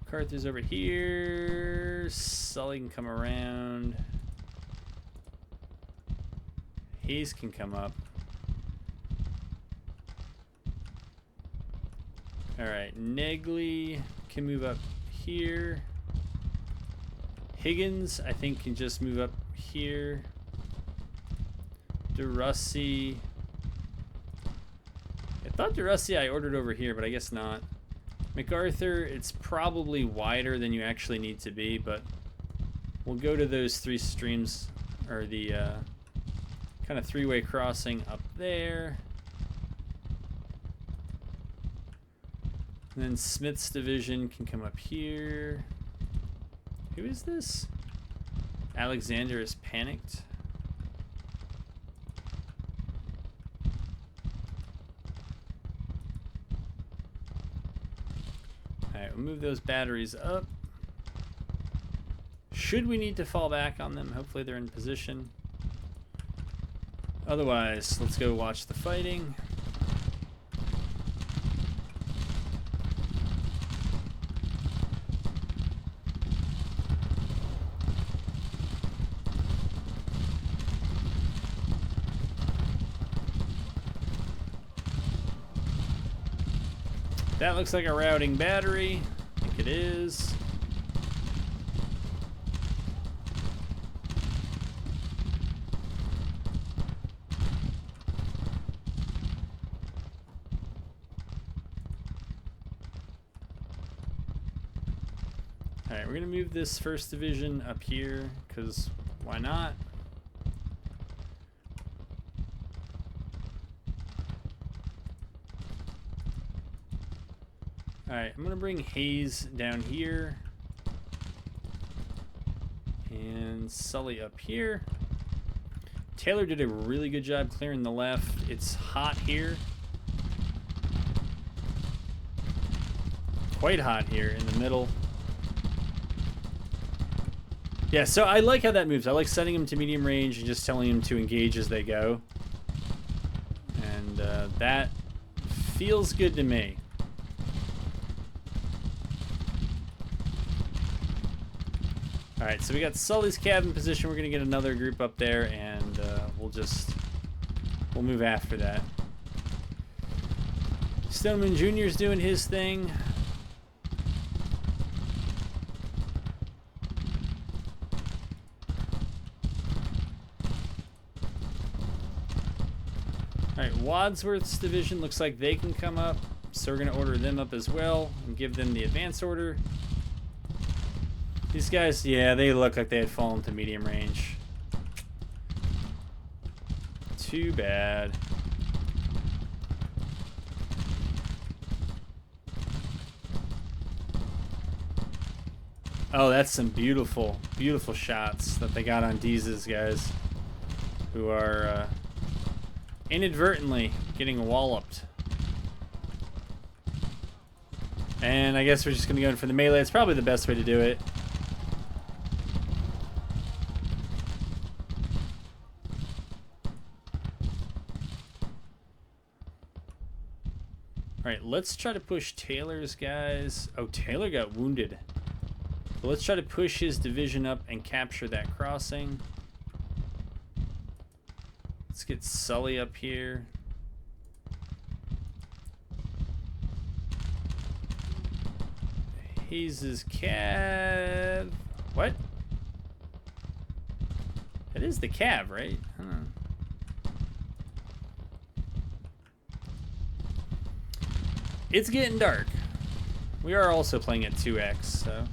Speaker 1: MacArthur's over here. Sully can come around. Hayes can come up. Alright, Negley can move up here. Higgins, I think, can just move up here. DeRussi. I thought DeRussi I ordered over here, but I guess not. MacArthur, it's probably wider than you actually need to be, but we'll go to those three streams, or the kind of three-way crossing up there. And then Smith's division can come up here. Who is this? Alexander is panicked. Alright, we'll move those batteries up. Should we need to fall back on them? Hopefully they're in position. Otherwise, let's go watch the fighting. That looks like a routing battery. I think it is. Alright, we're going to move this first division up here, because why not? Alright, I'm going to bring Hayes down here. And Sully up here. Taylor did a really good job clearing the left. It's hot here. Quite hot here in the middle. Yeah, so I like how that moves. I like setting him to medium range and just telling him to engage as they go. And that feels good to me. Alright, so we got Sully's cabin position. We're going to get another group up there, and we'll move after that. Stoneman Jr.'s doing his thing. Alright, Wadsworth's division looks like they can come up, so we're going to order them up as well and give them the advance order. These guys, yeah, they look like they had fallen to medium range. Too bad. Oh, that's some beautiful, beautiful shots that they got on Deez's guys, who are inadvertently getting walloped. And I guess we're just going to go in for the melee. It's probably the best way to do it. Alright, let's try to push Taylor's guys. Oh, Taylor got wounded. But let's try to push his division up and capture that crossing. Let's get Sully up here. Hayes' cav. What? That is the cav, right? Huh. It's getting dark. We are also playing at 2x, so.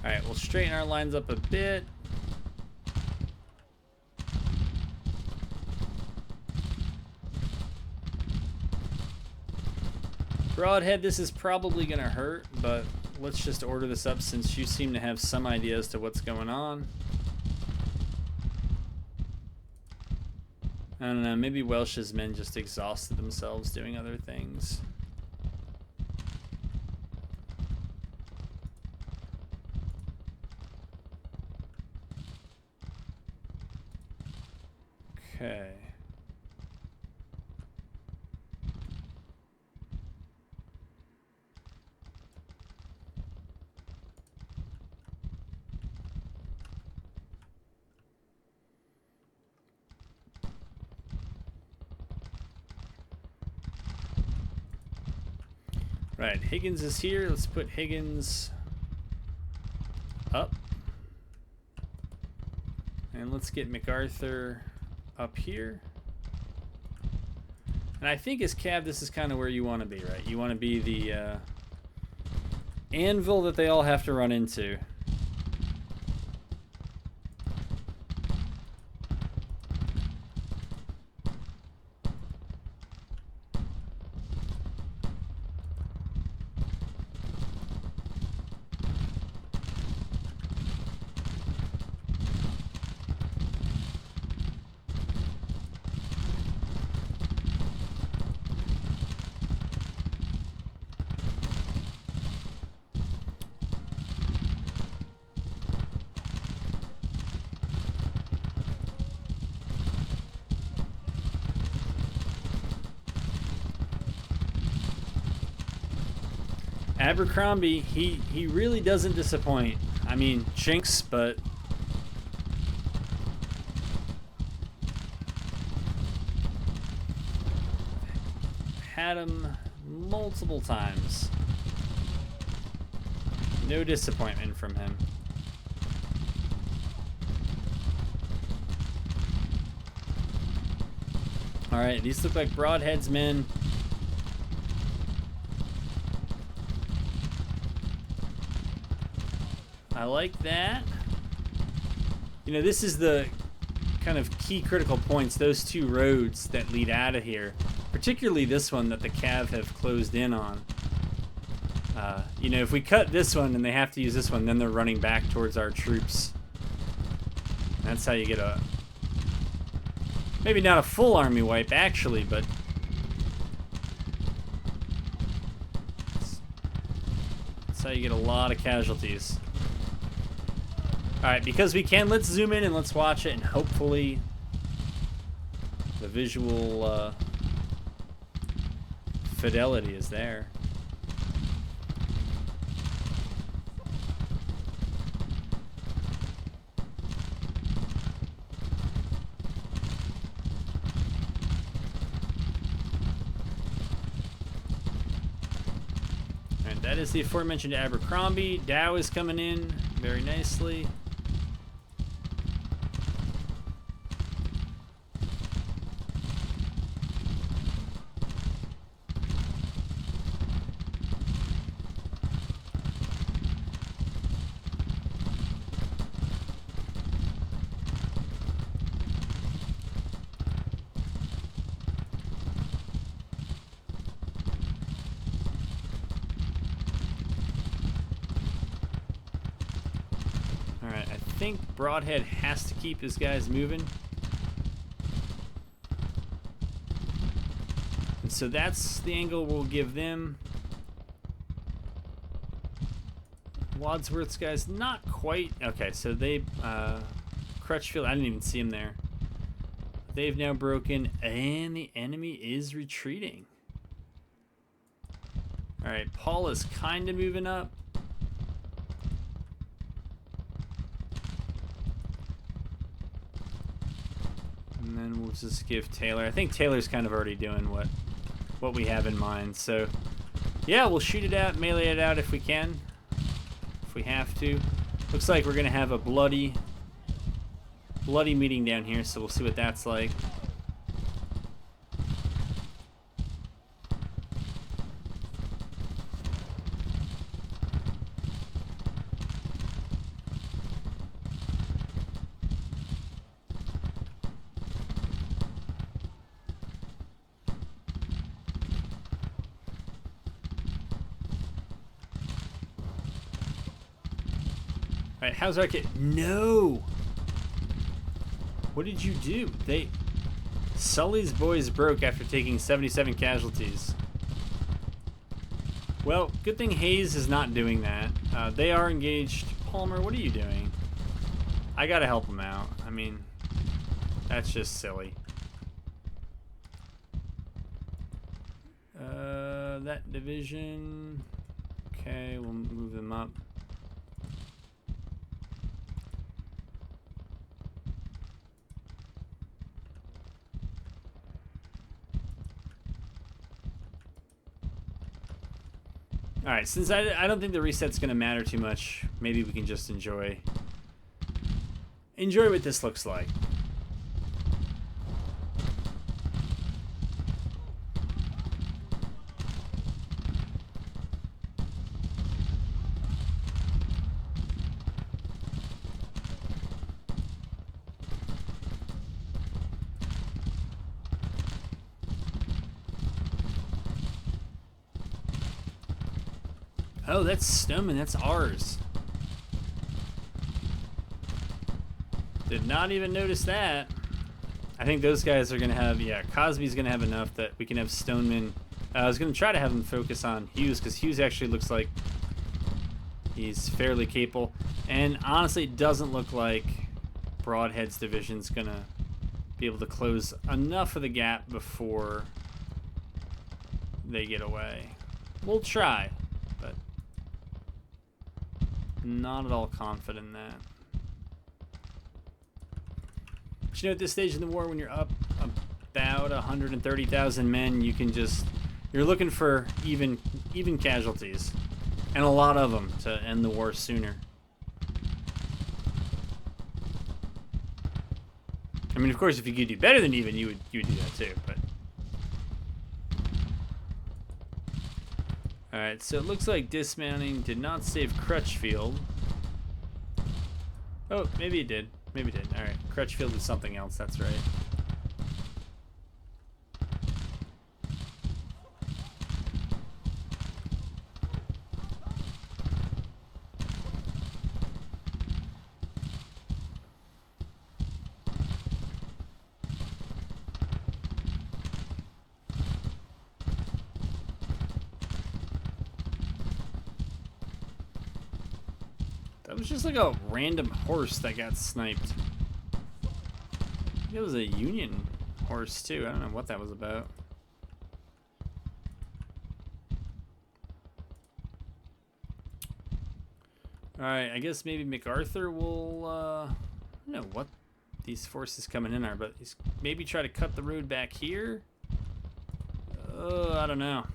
Speaker 1: Alright, we'll straighten our lines up a bit. Broadhead, this is probably going to hurt, but let's just order this up since you seem to have some idea as to what's going on. I don't know, maybe Welsh's men just exhausted themselves doing other things. Okay. Right, Higgins is here. Let's put Higgins up. And let's get MacArthur up here. And I think as Cav, this is kind of where you want to be, right? You want to be the anvil that they all have to run into. Abercrombie, he really doesn't disappoint. I mean, Chinks, but had him multiple times. No disappointment from him. All right, these look like Broadhead's men. I like that. You know, this is the kind of key critical points, those two roads that lead out of here, particularly this one that the Cav have closed in on. You know, if we cut this one and they have to use this one, then they're running back towards our troops. That's how you get a, maybe not a full army wipe actually, but that's how you get a lot of casualties. Alright, because we can, let's zoom in and let's watch it, and hopefully the visual fidelity is there. Alright, that is the aforementioned Abercrombie. Dow is coming in very nicely. Alright, I think Broadhead has to keep his guys moving. And so that's the angle we'll give them. Wadsworth's guys, not quite. Okay, so they, Crutchfield, I didn't even see him there. They've now broken, and the enemy is retreating. Alright, Paul is kind of moving up. And then we'll just give Taylor. I think Taylor's kind of already doing what we have in mind. So, yeah, we'll shoot it out, melee it out if we can. If we have to. Looks like we're going to have a bloody meeting down here, so we'll see what that's like. Alright, how's our kid? No! What did you do? Sully's boys broke after taking 77 casualties. Well, good thing Hayes is not doing that. They are engaged. Palmer, what are you doing? I gotta help him out. I mean, that's just silly. That division. Okay, we'll move them up. Alright, since I don't think the reset's going to matter too much, maybe we can just enjoy what this looks like. Oh, that's Stoneman. That's ours. Did not even notice that. I think those guys are going to have... Yeah, Cosby's going to have enough that we can have Stoneman... I was going to try to have him focus on Hughes, because Hughes actually looks like he's fairly capable. And honestly, it doesn't look like Broadhead's division's going to be able to close enough of the gap before they get away. We'll try, but... not at all confident in that. But you know, at this stage in the war, when you're up about 130,000 men, you can just... you're looking for even casualties. And a lot of them to end the war sooner. I mean, of course, if you could do better than even, you would do that too, but... Alright, so it looks like dismounting did not save Crutchfield. Oh, maybe it did. maybe it didn't. All right, Crutchfield is something else. That's right. That was just like a random horse that got sniped. It was a Union horse too. I don't know what that was about. Alright, I guess maybe MacArthur will, I don't know what these forces coming in are, but he's maybe try to cut the road back here? I don't know.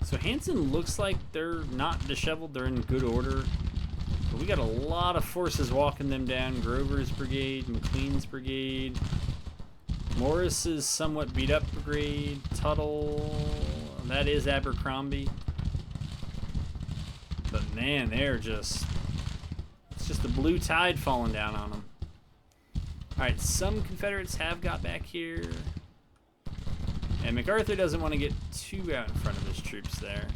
Speaker 1: So Hanson looks like they're not disheveled, they're in good order. But we got a lot of forces walking them down. Grover's brigade, McLean's brigade, Morris's somewhat beat up brigade, Tuttle, that is Abercrombie. But man, they're just, it's just the blue tide falling down on them. Alright, some Confederates have got back here. And MacArthur doesn't want to get too out in front of his troops there.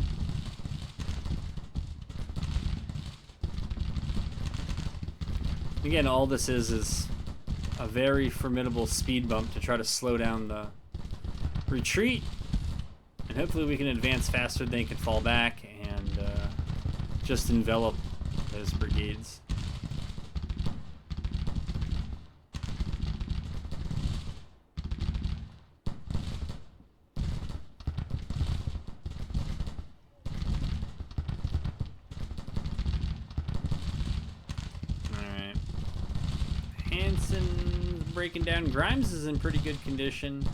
Speaker 1: Again, all this is a very formidable speed bump to try to slow down the retreat. And hopefully we can advance faster than they can fall back and just envelop those brigades. Breaking down. Grimes is in pretty good condition.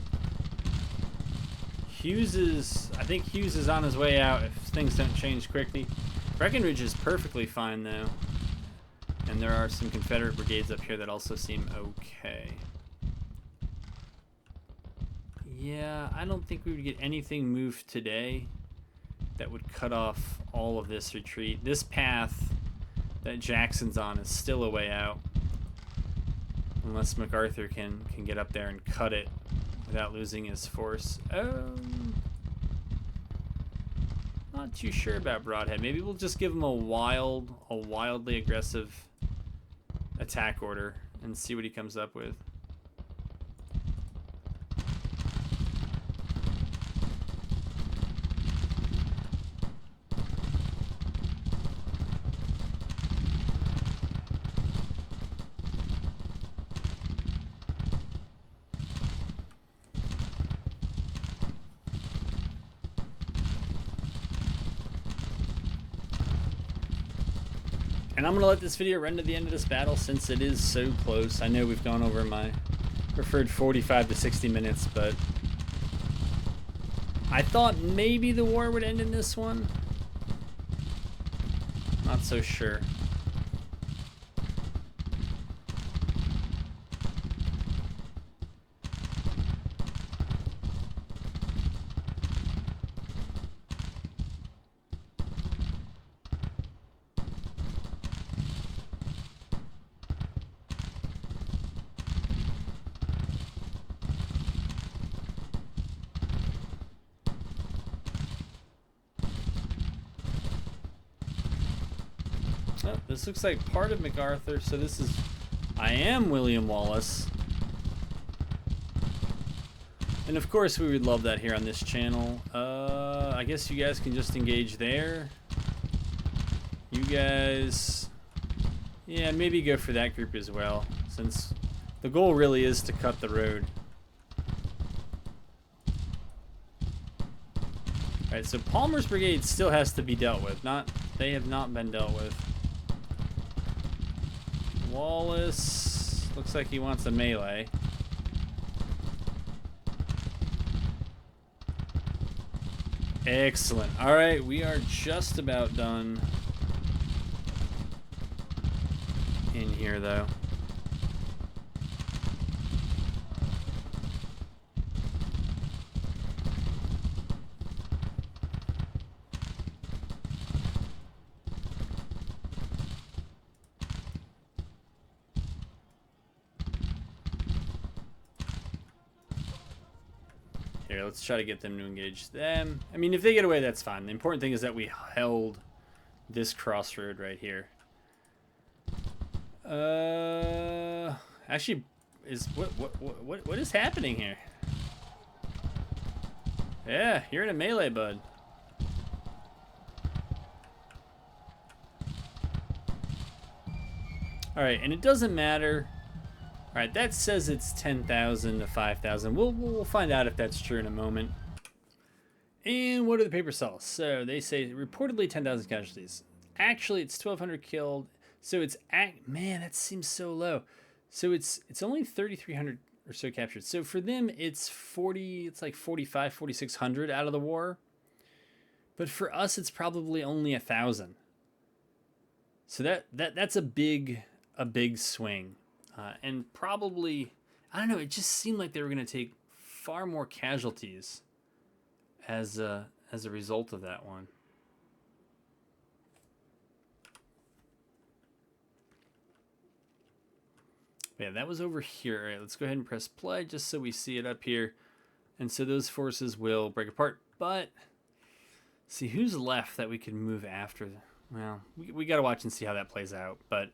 Speaker 1: I think Hughes is on his way out if things don't change quickly. Breckinridge is perfectly fine though. And there are some Confederate brigades up here that also seem okay. Yeah, I don't think we would get anything moved today that would cut off all of this retreat. This path that Jackson's on is still a way out. Unless MacArthur can get up there and cut it without losing his force. Not too sure about Broadhead. Maybe we'll just give him a wildly aggressive attack order and see what he comes up with. And I'm going to let this video run to the end of this battle since it is so close. I know we've gone over my preferred 45 to 60 minutes, but I thought maybe the war would end in this one. Not so sure. Oh, this looks like part of MacArthur, so this is... I am William Wallace. And of course we would love that here on this channel. I guess you guys can just engage there. You guys... Yeah, maybe go for that group as well, since the goal really is to cut the road. Alright, so Palmer's brigade still has to be dealt with. They have not been dealt with. Wallace looks like he wants a melee. Excellent. Alright, we are just about done in here, though. Here, let's try to get them to engage them. I mean, if they get away, that's fine. The important thing is that we held this crossroad right here. Actually, what is happening here? Yeah, you're in a melee, bud. All right, and it doesn't matter. All right, that says it's 10,000 to 5,000. We'll find out if that's true in a moment. And what do the papers tell us? So they say reportedly 10,000 casualties. Actually, it's 1,200 killed. So it's man, that seems so low. So it's only 3,300 or so captured. So for them, it's 40. It's like 45, 4,600 out of the war. But for us, it's probably only 1,000. So that's a big swing. And probably, I don't know, it just seemed like they were going to take far more casualties as a result of that one. Yeah, that was over here. All right, let's go ahead and press play just so we see it up here. And so those forces will break apart. But, see, who's left that we can move after? Well, we got to watch and see how that plays out. But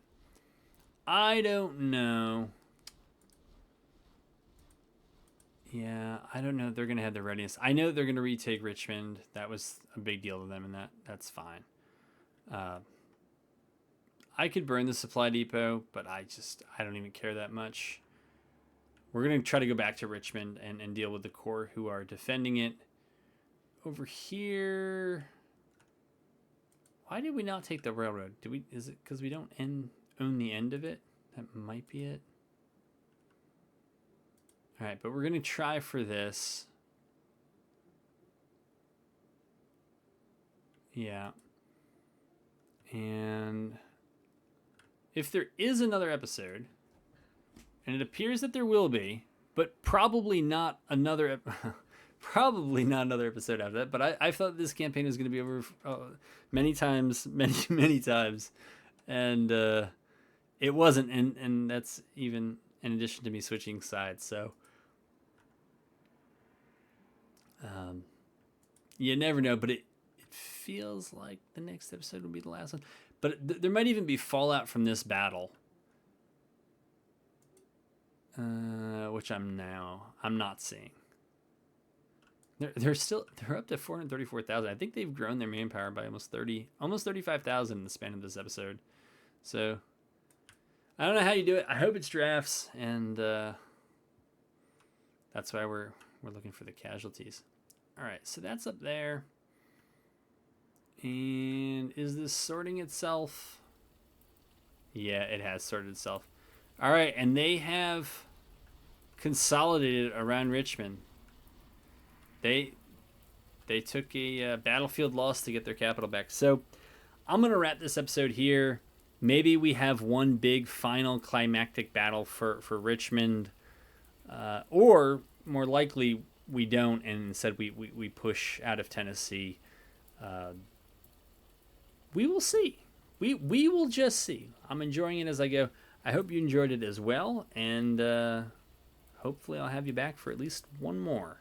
Speaker 1: I don't know. Yeah, I don't know. They're going to have the readiness. I know they're going to retake Richmond. That was a big deal to them, and that's fine. I could burn the supply depot, but I don't even care that much. We're going to try to go back to Richmond and deal with the Corps who are defending it. Over here, why did we not take the railroad? Is it because we don't own the end of it? That might be it. All right, but we're going to try for this. Yeah. And if there is another episode, and it appears that there will be, but probably not another episode after that. But I thought this campaign was going to be over many times, many times. And it wasn't, and that's even in addition to me switching sides. So you never know, but it feels like the next episode will be the last one. But there might even be fallout from this battle, which I'm not seeing. They're up to 434,000. I think they've grown their manpower by almost 35,000 in the span of this episode. So I don't know how you do it. I hope it's drafts, and that's why we're looking for the casualties. All right, so that's up there. And is this sorting itself? Yeah, it has sorted itself. All right, and they have consolidated around Richmond. They took a battlefield loss to get their capital back. So I'm going to wrap this episode here. Maybe we have one big final climactic battle for Richmond. Or more likely we don't, and instead we push out of Tennessee. We will see. We will just see. I'm enjoying it as I go. I hope you enjoyed it as well, and hopefully I'll have you back for at least one more.